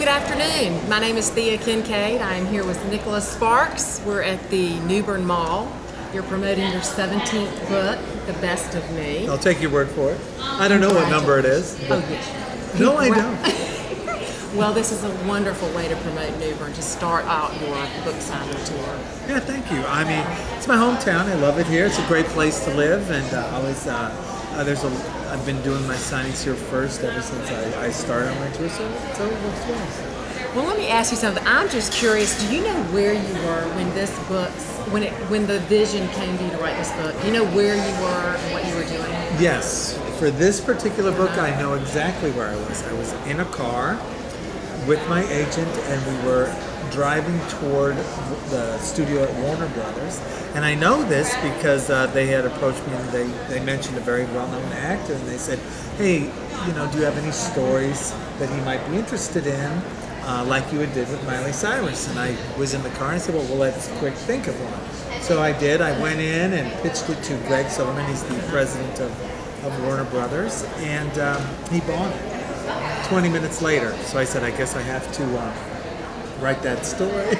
Good afternoon. My name is Thea Kincaid. I am here with Nicholas Sparks. We're at the Newbern Mall. You're promoting your 17th book, The Best of Me. I'll take your word for it. I don't know what number it is. Oh, yes. No, I don't. Well, this is a wonderful way to promote Newbern, to start out your book signing tour. Yeah, thank you. I mean, it's my hometown. I love it here. It's a great place to live, and I've been doing my signings here first ever since I started on my tour, so it works well. Well, let me ask you something. I'm just curious. Do you know where you were when this book, when the vision came to you to write this book? Do you know where you were and what you were doing? Yes. For this particular book, I know exactly where I was. I was in a car with my agent, and we were driving toward the studio at Warner Brothers. And I know this because they had approached me, and they mentioned a very well-known actor, and they said, hey, do you have any stories that he might be interested in, like you did with Miley Cyrus? And I was in the car, and I said, well, let's quick think of one. So I did. I went in and pitched it to Greg Silverman. He's the president of Warner Brothers, and he bought it 20 minutes later. So I said, I guess I have to write that story.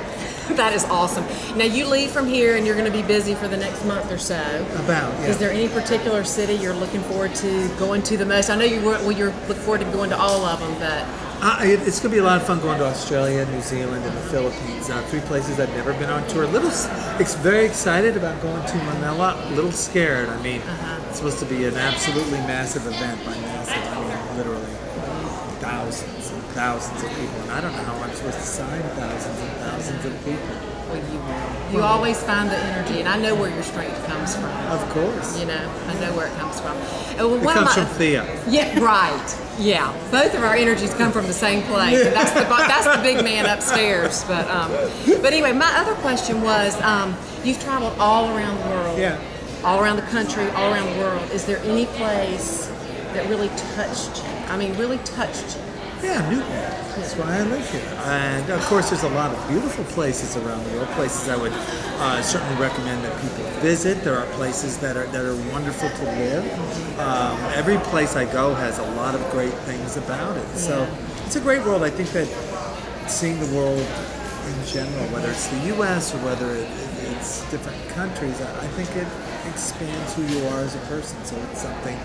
That is awesome. Now you leave from here and you're going to be busy for the next month or so. Yeah. Is there any particular city you're looking forward to going to the most? I know you're looking forward to going to all of them, but it's going to be a lot of fun going to Australia, New Zealand, and the Philippines. 3 places I've never been on tour. Very excited about going to Manila. A little scared. I mean, it's supposed to be an absolutely massive event. By massive, I mean literally thousands and thousands of people. And I don't know how I'm supposed to sign thousands and thousands of people. Well, you will. You always find the energy, and I know where your strength comes from. Of course. I know where it comes from. It comes from Thea. Yeah, right. Yeah, both of our energies come from the same place. And that's the big man upstairs. But anyway, my other question was, you've traveled all around the world. Yeah. All around the country, all around the world. Is there any place that really touched you? I mean, really touched you? Yeah, Newton. That's why I live here. And of course, there's a lot of beautiful places around the world. Places I would certainly recommend that people visit. There are places that are wonderful to live. Every place I go has a lot of great things about it. So it's a great world. I think that seeing the world in general, whether it's the U.S. or whether it's different countries, I think it expands who you are as a person. So it's something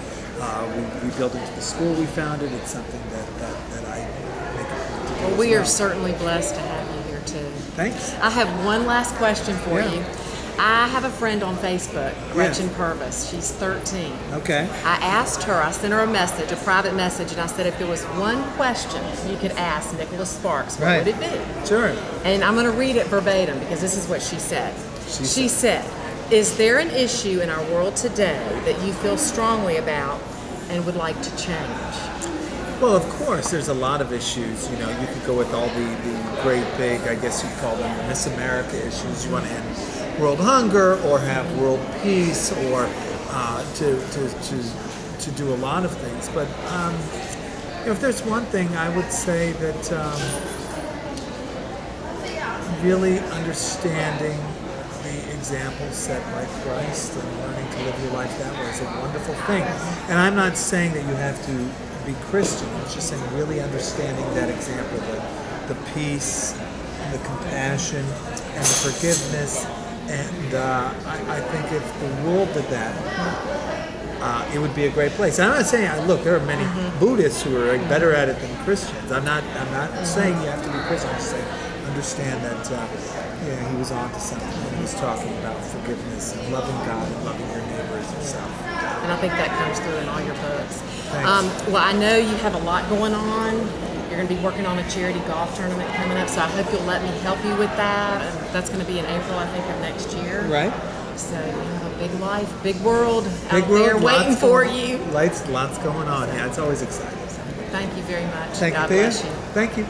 we built into the school we founded. It's something that I make a point to do. Well, we are certainly blessed to have you here too. Thanks. I have one last question for you. I have a friend on Facebook, Gretchen Purvis. She's 13. Okay. I sent her a private message, and I said if there was one question you could ask Nicholas Sparks, what would it be? Sure. And I'm going to read it verbatim because this is what she said. She said, is there an issue in our world today that you feel strongly about and would like to change? Well, of course, there's a lot of issues. You could go with all the great big, I guess you'd call them Miss America issues. You want to end world hunger or have world peace or to do a lot of things. But if there's one thing, I would say that really understanding the example set by Christ and learning to live your life that way is a wonderful thing. And I'm not saying that you have to be Christian. I'm just saying really understanding that example, the peace, and the compassion, and the forgiveness. And I think if the world did that, it would be a great place. And I'm not saying, look, there are many Buddhists who are better at it than Christians. I'm not saying you have to be Christian. I'm just saying understand that he was on to something when he was talking about forgiveness and loving God and loving your neighbor as yourself. And I think that comes through in all your books. Thanks. Well, I know you have a lot going on. You're going to be working on a charity golf tournament coming up, so I hope you'll let me help you with that. And that's going to be in April, I think, of next year. Right. So you have a big life, big world out there waiting for you. Lots going on. Yeah, it's always exciting. Thank you very much. Thank you, God bless you. Thank you.